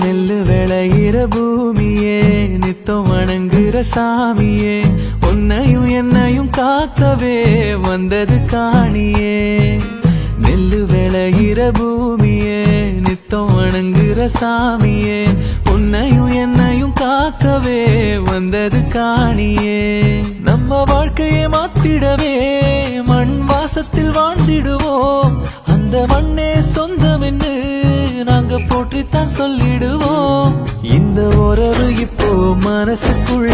நெல்லு விளையிற பூமியே நித்தம் வணங்குற சாமியே உன்னையும் என்னையும் காக்கவே வந்தது காணியே. நெல்லு விளையிற பூமியே நித்தம் வணங்குற சாமியே உன்னையும் என்னையும் காக்கவே வந்தது காணியே. நம்ம வாழ்க்கையை மாத்திடவே மண் வாசத்தில் வாழ்ந்திடுவோம். அந்த மண்ணே சொந்தம் என்று நாங்க போற்றித்தான் சொல்லிடுவோம். இந்த உறவு இப்போ மனசுக்குள்